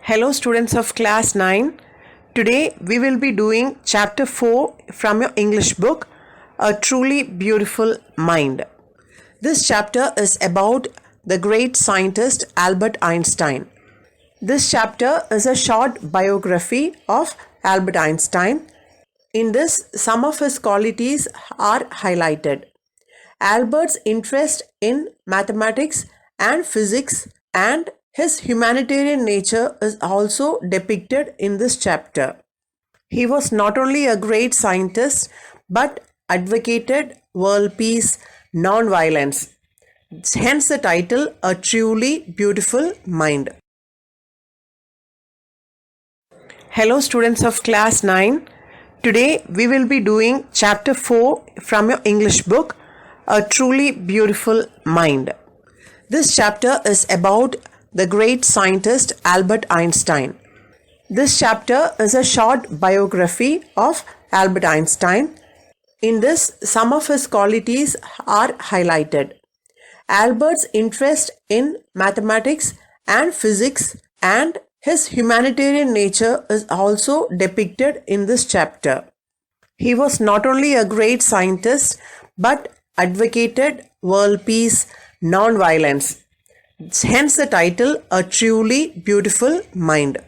Hello students of class 9. Today we will be doing chapter 4 from your English book, A Truly Beautiful Mind. This chapter is about the great scientist Albert Einstein. This chapter is a short biography of Albert Einstein. In this, some of his qualities are highlighted. Albert's interest in mathematics and physics and his humanitarian nature is also depicted in this chapter. He was not only a great scientist but advocated world peace, non-violence. Hence the title, A Truly Beautiful Mind. Hello students of class 9. Today we will be doing chapter 4 from your English book, A Truly Beautiful Mind. This chapter is about the great scientist Albert Einstein. This chapter is a short biography of Albert Einstein. In this, some of his qualities are highlighted. Albert's interest in mathematics and physics and his humanitarian nature is also depicted in this chapter. He was not only a great scientist but advocated world peace, non-violence. Hence the title, A Truly Beautiful Mind.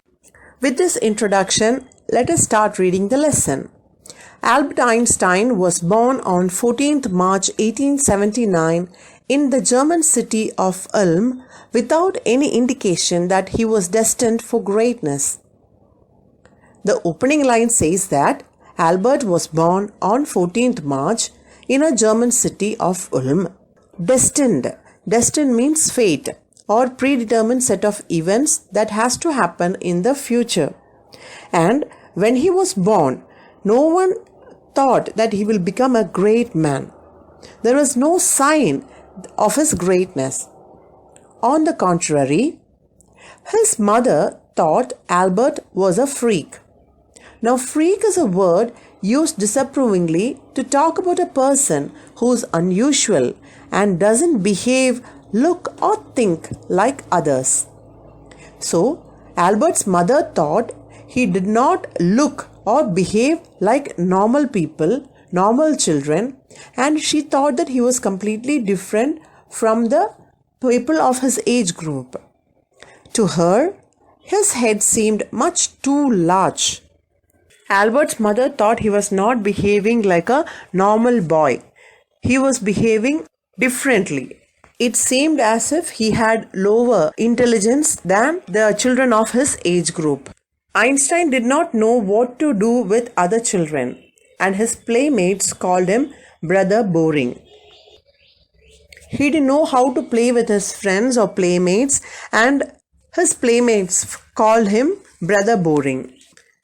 With this introduction, let us start reading the lesson. Albert Einstein was born on 14th March 1879 in the German city of Ulm without any indication that he was destined for greatness. The opening line says that Albert was born on 14th March in a German city of Ulm. Destined. Destined means fate or predetermined set of events that has to happen in the future. And when he was born, no one thought that he will become a great man. There was no sign of his greatness. On the contrary, his mother thought Albert was a freak. Now, freak is a word used disapprovingly to talk about a person who is unusual and doesn't behave, look or think like others. So, Albert's mother thought he did not look or behave like normal people, normal children, and she thought that he was completely different from the people of his age group. To her, his head seemed much too large. Albert's mother thought he was not behaving like a normal boy. He was behaving differently. It seemed as if he had lower intelligence than the children of his age group. Einstein did not know what to do with other children, and his playmates called him Brother Boring. He didn't know how to play with his friends or playmates, and his playmates called him Brother Boring.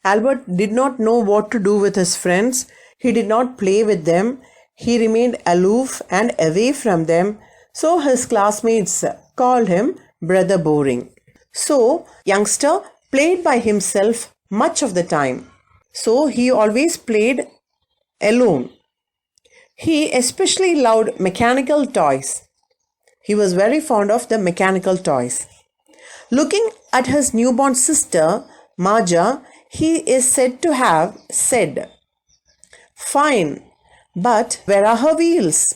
Albert did not know what to do with his friends. He did not play with them. He remained aloof and away from them. So his classmates called him Brother Boring. So, youngster played by himself much of the time. So he always played alone. He especially loved mechanical toys. He was very fond of the mechanical toys. Looking at his newborn sister, Marja, he is said to have said, "Fine, but where are her wheels?"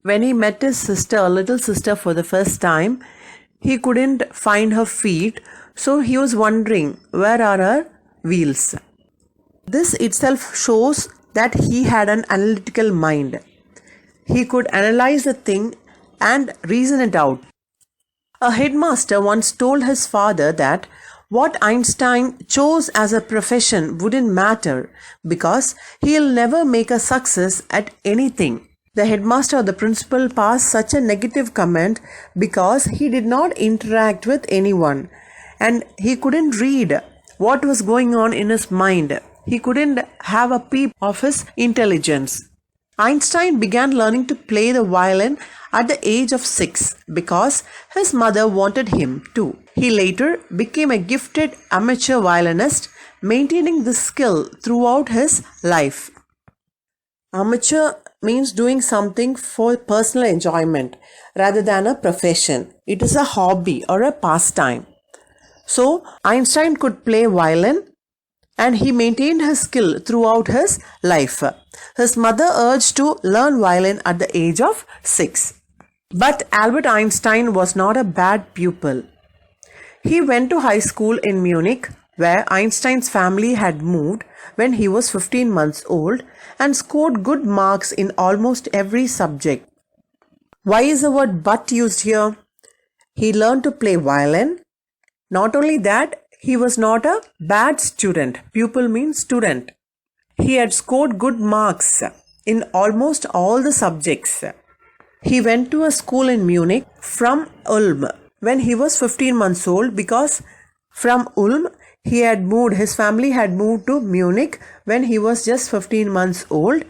When he met his sister, little sister, for the first time, he couldn't find her feet, so he was wondering, where are her wheels? This itself shows that he had an analytical mind. He could analyze a thing and reason it out. A headmaster once told his father that what Einstein chose as a profession wouldn't matter because he'll never make a success at anything. The headmaster or the principal passed such a negative comment because he did not interact with anyone and he couldn't read what was going on in his mind. He couldn't have a peep of his intelligence. Einstein began learning to play the violin at the age of 6 because his mother wanted him to. He later became a gifted amateur violinist, maintaining this skill throughout his life. Amateur means doing something for personal enjoyment rather than a profession. It is a hobby or a pastime. So Einstein could play violin and he maintained his skill throughout his life. His mother urged to learn violin at the age of 6. But Albert Einstein was not a bad pupil. He went to high school in Munich, where Einstein's family had moved when he was 15 months old, and scored good marks in almost every subject. Why is the word but used here? He learned to play violin. Not only that, he was not a bad student. Pupil means student. He had scored good marks in almost all the subjects. He went to a school in Munich from Ulm when he was 15 months old, because from Ulm his family had moved to Munich when he was just 15 months old,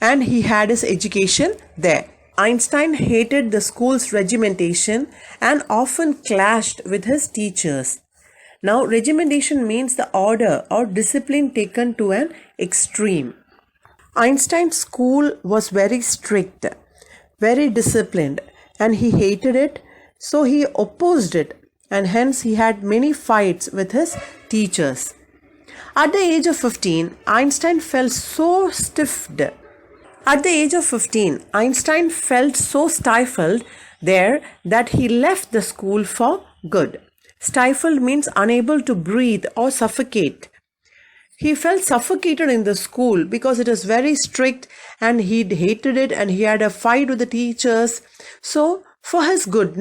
and he had his education there. Einstein hated the school's regimentation and often clashed with his teachers. Now, regimentation means the order or discipline taken to an extreme. Einstein's school was very strict, very disciplined, and he hated it, so he opposed it, and hence he had many fights with his teachers. At the age of 15, Einstein felt so stifled. Einstein felt so stifled there that he left the school for good. Stifled means unable to breathe or suffocate. He felt suffocated in the school because it was very strict and he hated it, and he had a fight with the teachers. So for his good,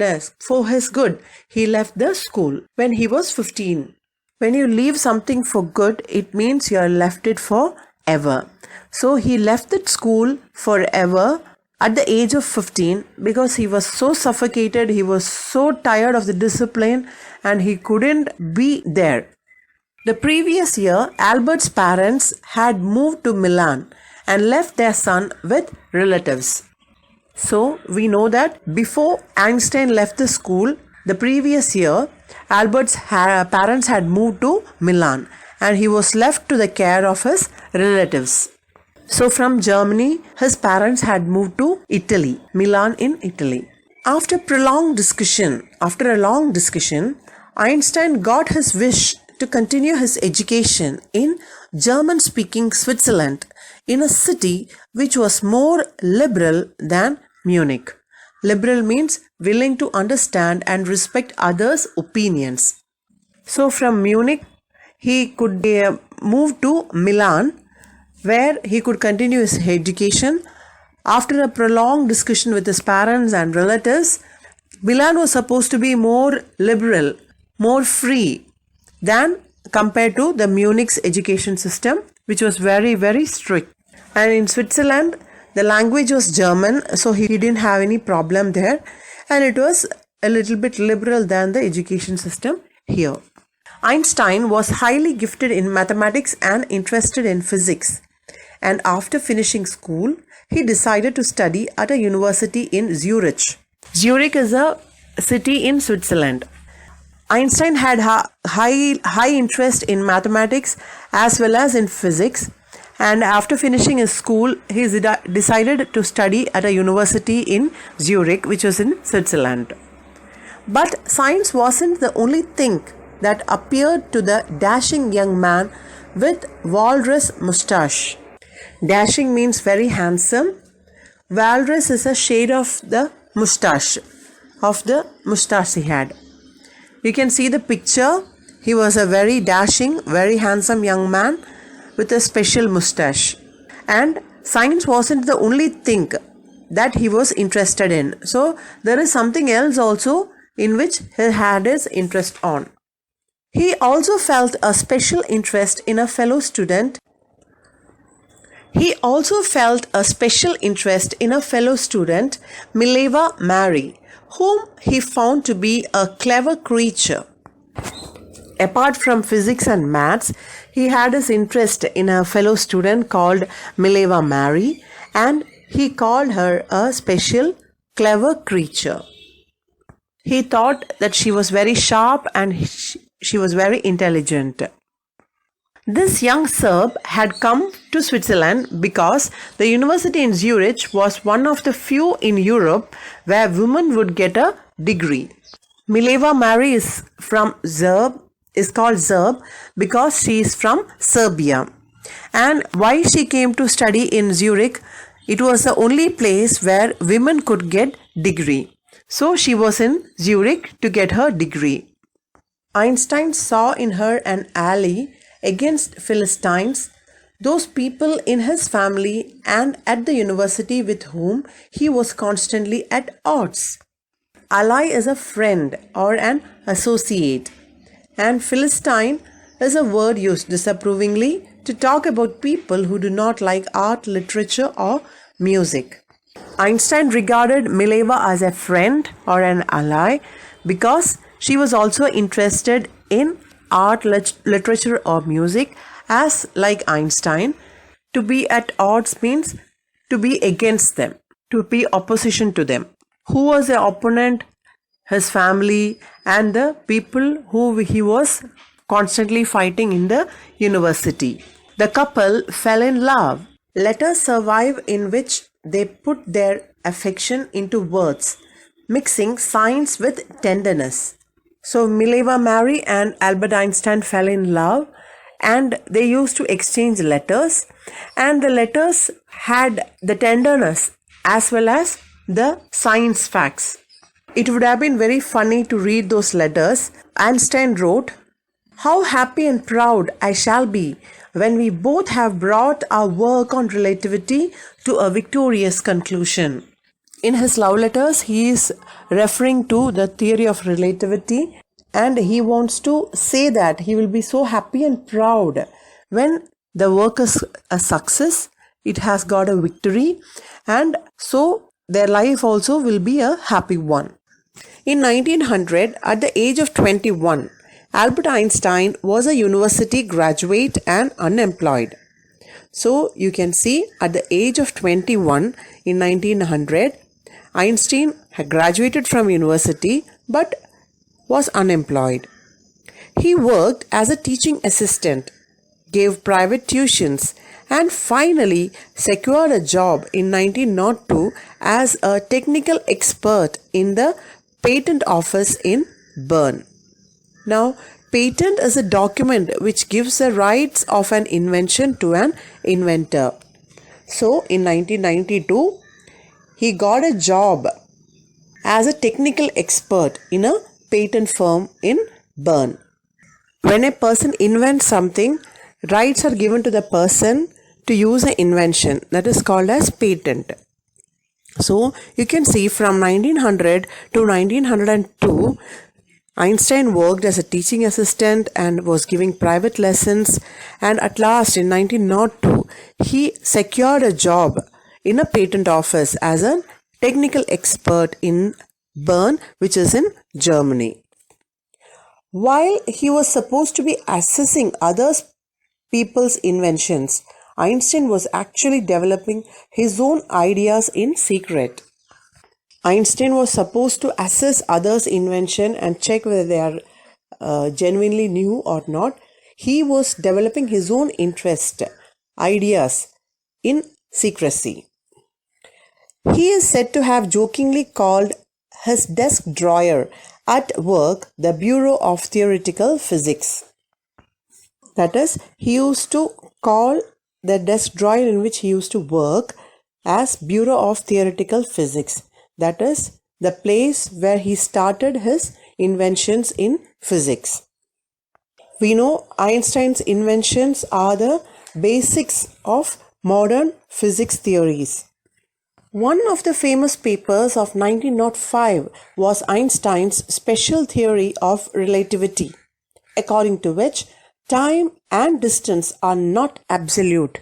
he left the school when he was 15. When you leave something for good, it means you have left it forever. So he left the school forever at the age of 15 because he was so suffocated, he was so tired of the discipline, and he couldn't be there. The previous year, Albert's parents had moved to Milan and left their son with relatives. So we know that before Einstein left the school, the previous year, Albert's parents had moved to Milan and he was left to the care of his relatives. So from Germany, his parents had moved to Italy, Milan in Italy. After a long discussion, Einstein got his wish to continue his education in German-speaking Switzerland, in a city which was more liberal than Munich. Liberal means willing to understand and respect others' opinions. So from Munich, he could move to Milan, where he could continue his education. After a prolonged discussion with his parents and relatives, Milan was supposed to be more liberal, more free than compared to the Munich's education system, which was very, very strict. And in Switzerland, the language was German, so he didn't have any problem there, and it was a little bit liberal than the education system here. Einstein was highly gifted in mathematics and interested in physics, and after finishing school, he decided to study at a university in Zurich. Zurich is a city in Switzerland. Einstein had high interest in mathematics as well as in physics, and after finishing his school, he decided to study at a university in Zurich, which was in Switzerland. But science wasn't the only thing that appeared to the dashing young man with walrus mustache. Dashing means very handsome. Walrus is a shade of the mustache he had. You can see the picture. He was a very dashing, very handsome young man with a special mustache. And science wasn't the only thing that he was interested in. So there is something else also in which he had his interest on. He also felt a special interest in a fellow student. Mileva Mary, whom he found to be a clever creature. Apart from physics and maths, he had his interest in a fellow student called Mileva Mary, and he called her a special clever creature. He thought that she was very sharp and she was very intelligent. This young Serb had come to Switzerland because the university in Zurich was one of the few in Europe where women would get a degree. Mileva Mary is from Serb is called Serb because she is from Serbia. And why she came to study in Zurich? It was the only place where women could get degree. So she was in Zurich to get her degree. Einstein saw in her an ally against Philistines, those people in his family and at the university with whom he was constantly at odds. Ally is a friend or an associate, and Philistine is a word used disapprovingly to talk about people who do not like art, literature, or music. Einstein regarded Mileva as a friend or an ally because she was also interested in art, literature, or music, as like Einstein. To be at odds means to be against them, to be opposition to them. Who was the opponent? His family and the people who he was constantly fighting in the university. The couple fell in love. Letters survive in which they put their affection into words, mixing science with tenderness. So Mileva Mary and Albert Einstein fell in love, and they used to exchange letters, and the letters had the tenderness as well as the science facts. It would have been very funny to read those letters. Einstein wrote, "How happy and proud I shall be when we both have brought our work on relativity to a victorious conclusion." In his love letters, he is referring to the theory of relativity, and he wants to say that he will be so happy and proud when the work is a success, it has got a victory, and so their life also will be a happy one. In 1900, at the age of 21, Albert Einstein was a university graduate and unemployed. So you can see at the age of 21 in 1900, Einstein had graduated from university but was unemployed. He worked as a teaching assistant, gave private tuitions, and finally secured a job in 1902 as a technical expert in the patent office in Bern. Now, patent is a document which gives the rights of an invention to an inventor. So, in 1992, he got a job as a technical expert in a patent firm in Bern. When a person invents something, rights are given to the person to use an invention. That is called as patent. So, you can see from 1900 to 1902, Einstein worked as a teaching assistant and was giving private lessons, and at last in 1902, he secured a job in a patent office as a technical expert in Bern, which is in Germany. While he was supposed to be assessing other people's inventions, Einstein was actually developing his own ideas in secret. Einstein was supposed to assess others' invention and check whether they are genuinely new or not. He was developing his own interest, ideas in secrecy. He is said to have jokingly called his desk drawer at work the Bureau of Theoretical Physics. That is, he used to call the desk drawer in which he used to work as Bureau of Theoretical Physics. That is, the place where he started his inventions in physics. We know Einstein's inventions are the basics of modern physics theories. One of the famous papers of 1905 was Einstein's special theory of relativity, according to which time and distance are not absolute.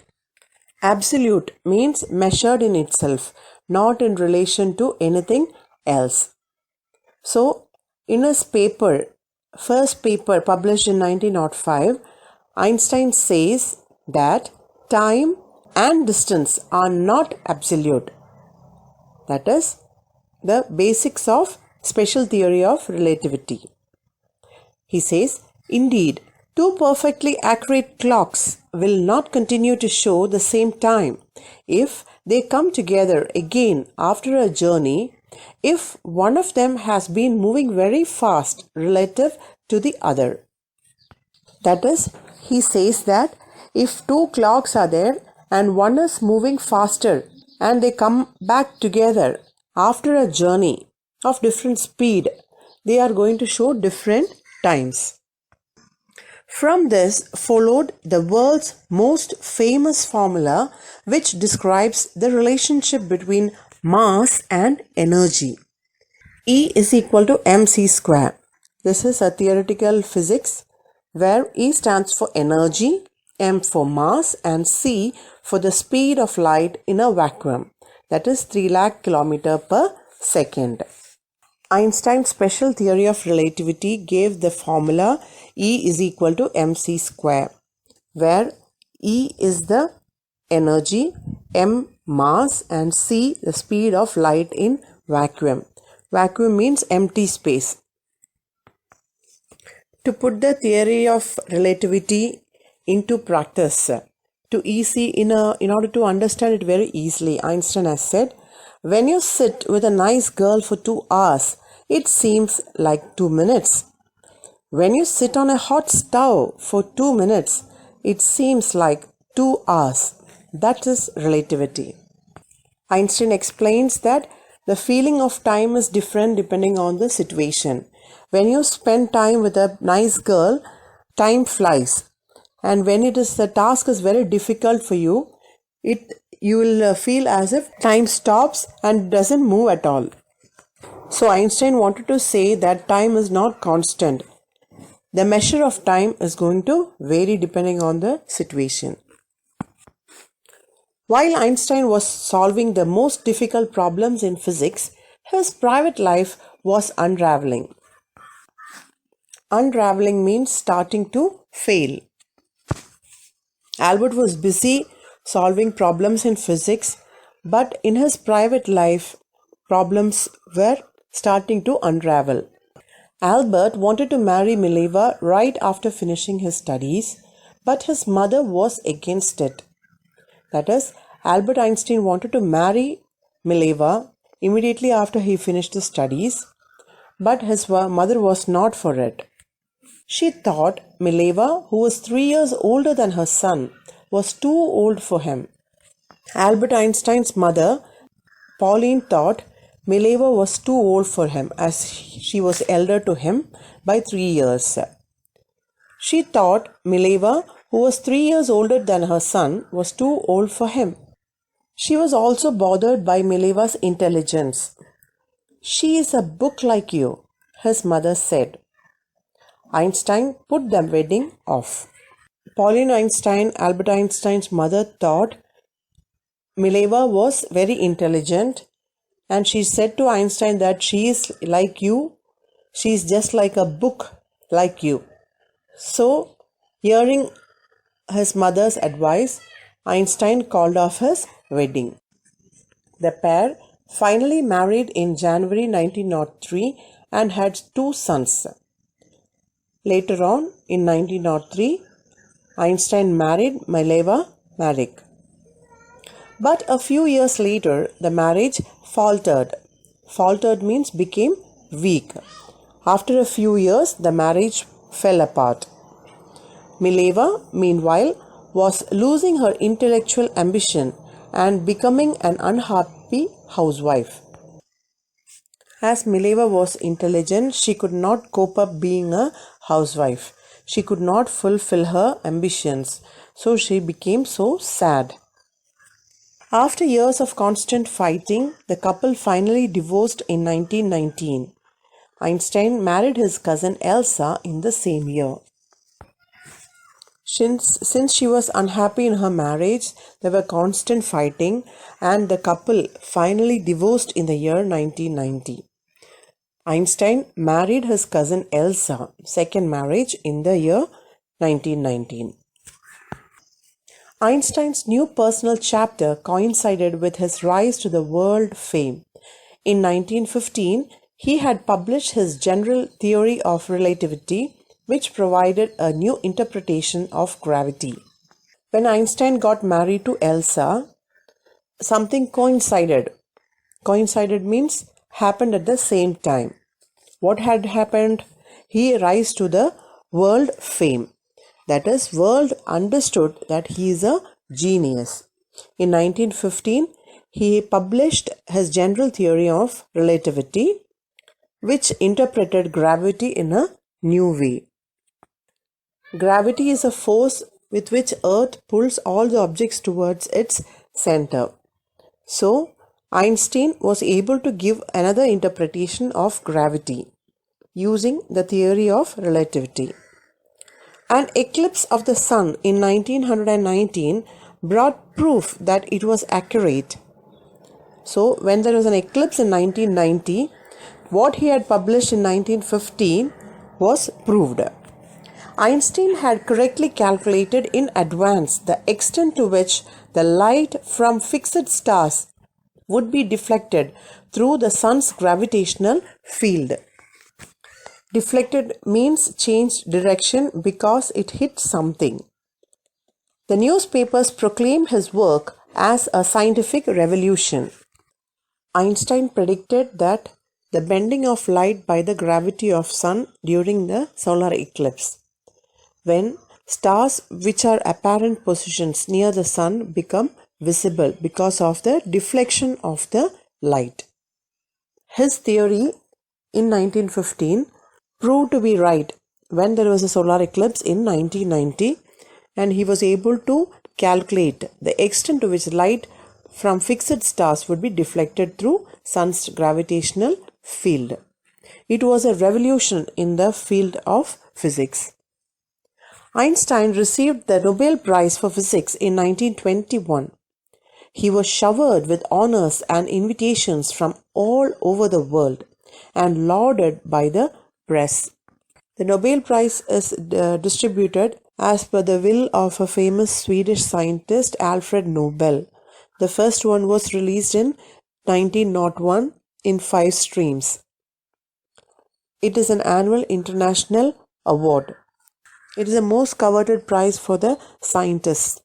Absolute means measured in itself, not in relation to anything else. So, in his paper, first paper published in 1905, Einstein says that time and distance are not absolute. That is the basics of special theory of relativity. He says, indeed, two perfectly accurate clocks will not continue to show the same time if they come together again after a journey, if one of them has been moving very fast relative to the other. That is, he says that if two clocks are there and one is moving faster and they come back together after a journey of different speed, they are going to show different times. From this followed the world's most famous formula, which describes the relationship between mass and energy. E is equal to mc square. This is a theoretical physics where E stands for energy, m for mass, and c for the speed of light in a vacuum, that is 3 lakh km per second. Einstein's special theory of relativity gave the formula E is equal to mc square, where E is the energy, m mass, and c the speed of light in vacuum. Vacuum means empty space. To put the theory of relativity into practice, in order to understand it very easily, Einstein has said, when you sit with a nice girl for 2 hours, it seems like 2 minutes. When you sit on a hot stove for 2 minutes, it seems like 2 hours. That is relativity. Einstein explains that the feeling of time is different depending on the situation. When you spend time with a nice girl, time flies. And when the task is very difficult for you, you will feel as if time stops and doesn't move at all. So Einstein wanted to say that time is not constant. The measure of time is going to vary depending on the situation. While Einstein was solving the most difficult problems in physics, his private life was unraveling. Unraveling means starting to fail. Albert was busy solving problems in physics, but in his private life, problems were starting to unravel. Albert wanted to marry Mileva right after finishing his studies, but his mother was against it. That is, Albert Einstein wanted to marry Mileva immediately after he finished his studies, but his mother was not for it. She thought Mileva, who was 3 years older than her son, was too old for him. Albert Einstein's mother, Pauline, thought Mileva was too old for him as she was elder to him by 3 years. She thought Mileva, who was 3 years older than her son, was too old for him. She was also bothered by Mileva's intelligence. She is a book like you, his mother said. Einstein put the wedding off. Pauline Einstein, Albert Einstein's mother, thought Mileva was very intelligent, and she said to Einstein that she is like you, she is just like a book like you. So, hearing his mother's advice, Einstein called off his wedding. The pair finally married in January 1903 and had 2 sons. Later on, in 1903, Einstein married Mileva Matric. But a few years later, the marriage faltered. Faltered means became weak. After a few years, the marriage fell apart. Mileva, meanwhile, was losing her intellectual ambition and becoming an unhappy housewife. As Mileva was intelligent, she could not cope up being a housewife. She could not fulfill her ambitions, so she became so sad. After years of constant fighting, the couple finally divorced in 1919. Einstein married his cousin Elsa in the same year. Since she was unhappy in her marriage, there were constant fighting, and the couple finally divorced in the year 1990. Einstein married his cousin Elsa, second marriage, in the year 1919. Einstein's new personal chapter coincided with his rise to the world fame. In 1915, he had published his general theory of relativity, which provided a new interpretation of gravity. When Einstein got married to Elsa, something coincided. Coincided means happened at the same time. What had happened? He rose to the world fame. That is, world understood that he is a genius. In 1915, he published his general theory of relativity, which interpreted gravity in a new way. Gravity is a force with which Earth pulls all the objects towards its center. So, Einstein was able to give another interpretation of gravity using the theory of relativity. An eclipse of the sun in 1919 brought proof that it was accurate. So, when there was an eclipse in 1990, what he had published in 1915 was proved. Einstein had correctly calculated in advance the extent to which the light from fixed stars would be deflected through the sun's gravitational field. Deflected means changed direction because it hit something. The newspapers proclaimed his work as a scientific revolution. Einstein predicted that the bending of light by the gravity of sun during the solar eclipse, when stars which are apparent positions near the sun become visible because of the deflection of the light. His theory in 1915 proved to be right when there was a solar eclipse in 1990, and he was able to calculate the extent to which light from fixed stars would be deflected through sun's gravitational field. It was a revolution in the field of physics. Einstein received the Nobel Prize for Physics in 1921. He was showered with honors and invitations from all over the world and lauded by the press. The Nobel Prize is distributed as per the will of a famous Swedish scientist, Alfred Nobel. The first one was released in 1901 in 5 streams. It is an annual international award. It is the most coveted prize for the scientists.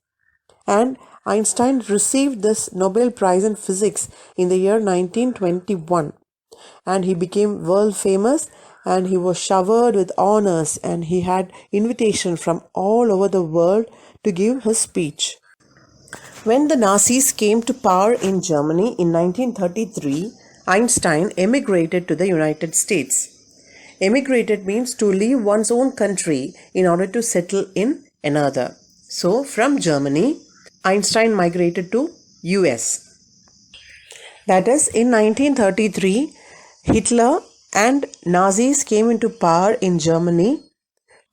And Einstein received this Nobel Prize in Physics in the year 1921. And he became world famous, and he was showered with honors, and he had invitation from all over the world to give his speech. When the Nazis came to power in Germany in 1933, Einstein emigrated to the United States. Emigrated means to leave one's own country in order to settle in another. So, from Germany, Einstein migrated to US. That is, in 1933, Hitler and Nazis came into power in Germany.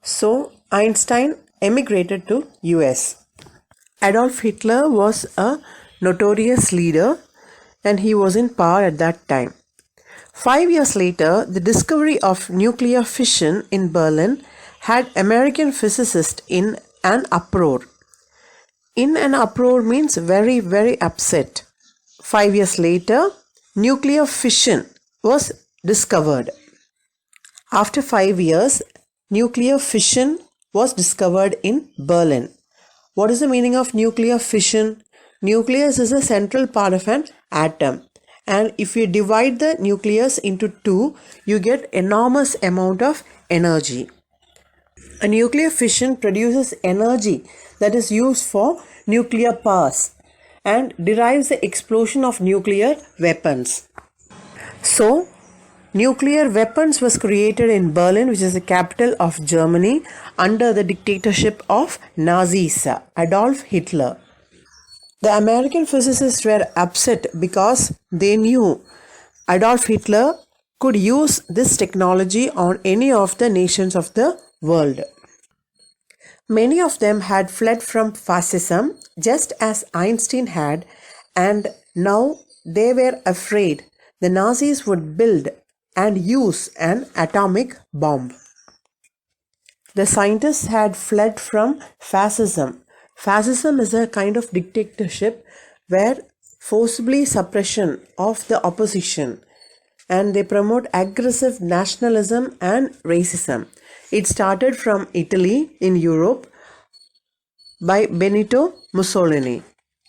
So, Einstein emigrated to US. Adolf Hitler was a notorious leader, and he was in power at that time. 5 years later, the discovery of nuclear fission in Berlin had American physicists in an uproar. In an uproar means very, very upset. 5 years later, nuclear fission was discovered. After 5 years, nuclear fission was discovered in Berlin. What is the meaning of nuclear fission? Nucleus is a central part of an atom. And if you divide the nucleus into 2, you get enormous amount of energy. A nuclear fission produces energy that is used for nuclear powers and derives the explosion of nuclear weapons. So, nuclear weapons was created in Berlin, which is the capital of Germany, under the dictatorship of Nazis, Adolf Hitler. The American physicists were upset because they knew Adolf Hitler could use this technology on any of the nations of the world. Many of them had fled from fascism, just as Einstein had, and now they were afraid the Nazis would build and use an atomic bomb. The scientists had fled from fascism. Fascism is a kind of dictatorship where forcibly suppression of the opposition, and they promote aggressive nationalism and racism. It started from Italy in Europe by Benito Mussolini,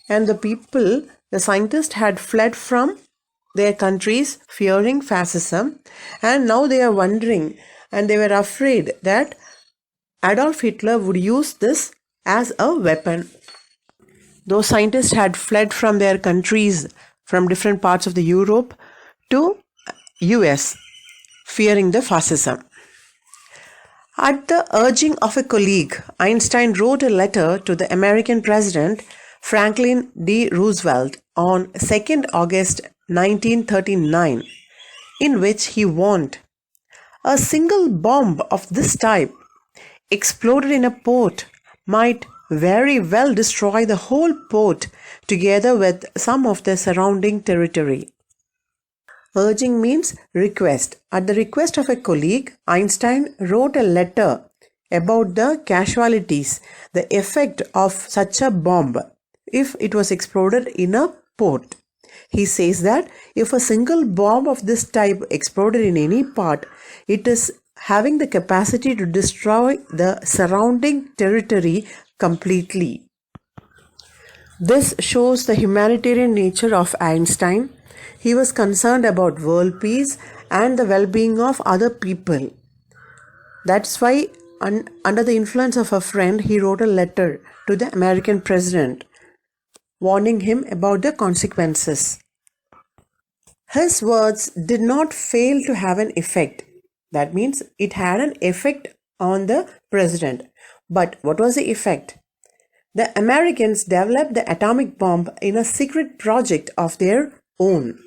and the scientists had fled from their countries fearing fascism, and now they are wondering and they were afraid that Adolf Hitler would use this as a weapon. Those scientists had fled from their countries from different parts of the Europe to US, fearing the fascism. At the urging of a colleague, Einstein wrote a letter to the American President Franklin D. Roosevelt on 2nd August 1939, in which he warned, "A single bomb of this type exploded in a port might very well destroy the whole port together with some of the surrounding territory." Urging means request. At the request of a colleague, Einstein wrote a letter about the casualties, the effect of such a bomb if it was exploded in a port. He says that if a single bomb of this type exploded in any part, it is having the capacity to destroy the surrounding territory completely. This shows the humanitarian nature of Einstein. He was concerned about world peace and the well-being of other people. That's why, under the influence of a friend, he wrote a letter to the American president, warning him about the consequences. His words did not fail to have an effect. That means it had an effect on the president. But what was the effect? The Americans developed the atomic bomb in a secret project of their own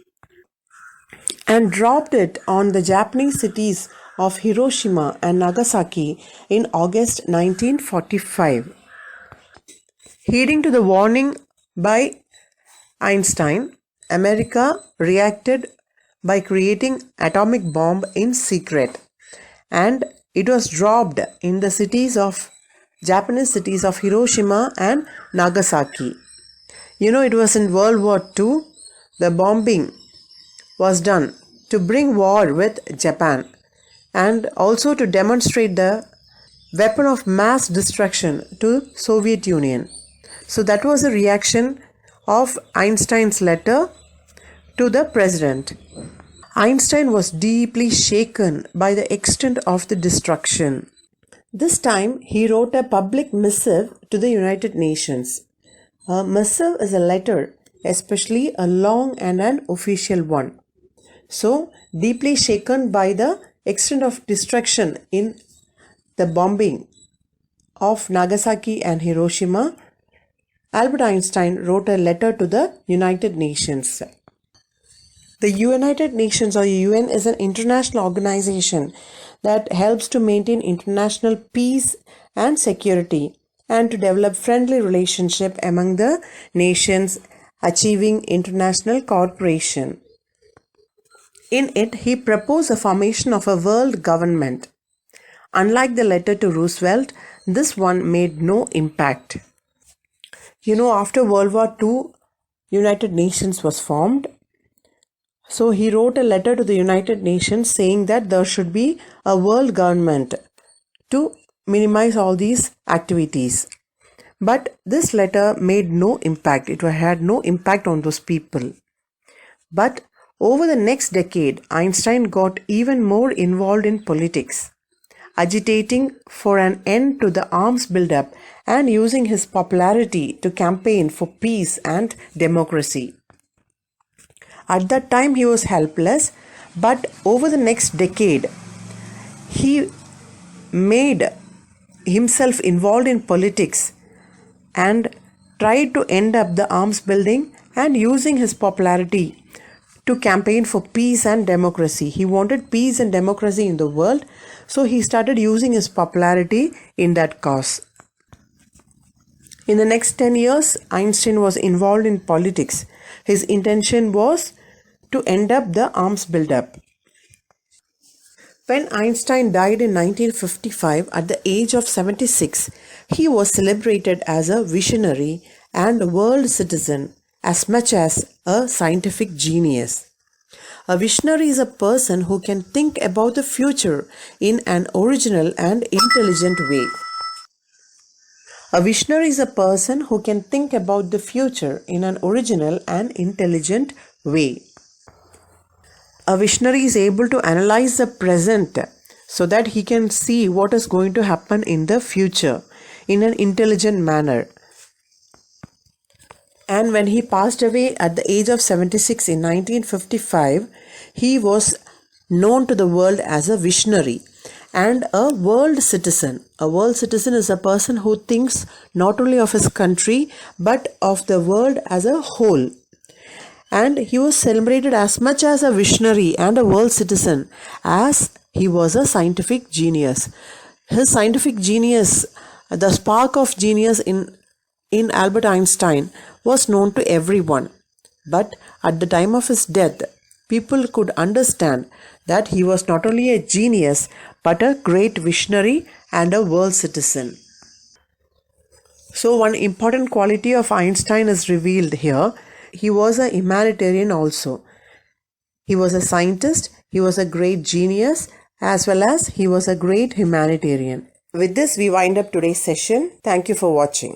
and dropped it on the Japanese cities of Hiroshima and Nagasaki in August 1945. Heeding to the warning by Einstein, America reacted by creating atomic bomb in secret, and it was dropped in the Japanese cities of Hiroshima and Nagasaki. It was in World War II. The bombing was done to bring war with Japan and also to demonstrate the weapon of mass destruction to Soviet Union. So that was a reaction of Einstein's letter to the president. Einstein was deeply shaken by the extent of the destruction. This time he wrote a public missive to the United Nations. A missive is a letter, especially a long and an official one. So, deeply shaken by the extent of destruction in the bombing of Nagasaki and Hiroshima, Albert Einstein wrote a letter to the United Nations. The United Nations, or UN, is an international organization that helps to maintain international peace and security and to develop friendly relationship among the nations, achieving international cooperation. In it, he proposed the formation of a world government. Unlike the letter to Roosevelt, this one made no impact. After World War II, United Nations was formed. So he wrote a letter to the United Nations saying that there should be a world government to minimize all these activities. But this letter made no impact. It had no impact on those people. But over the next decade, Einstein got even more involved in politics, agitating for an end to the arms buildup and using his popularity to campaign for peace and democracy. At that time, he was helpless, but over the next decade, he made himself involved in politics and tried to end up the arms building and using his popularity to campaign for peace and democracy. He wanted peace and democracy in the world, so he started using his popularity in that cause. In the next 10 years, Einstein was involved in politics. His intention was to end up the arms buildup. When Einstein died in 1955 at the age of 76, he was celebrated as a visionary and a world citizen as much as a scientific genius. A visionary is a person who can think about the future in an original and intelligent way. A visionary is a person who can think about the future in an original and intelligent way. A visionary is able to analyze the present so that he can see what is going to happen in the future in an intelligent manner. And when he passed away at the age of 76 in 1955, he was known to the world as a visionary and a world citizen. A world citizen is a person who thinks not only of his country but of the world as a whole. And he was celebrated as much as a visionary and a world citizen as he was a scientific genius. His scientific genius, the spark of genius in Albert Einstein, was known to everyone. But at the time of his death, people could understand that he was not only a genius but a great visionary and a world citizen. So one important quality of Einstein is revealed here. He was a humanitarian also. He was a scientist, he was a great genius, as well as he was a great humanitarian. With this, we wind up today's session. Thank you for watching.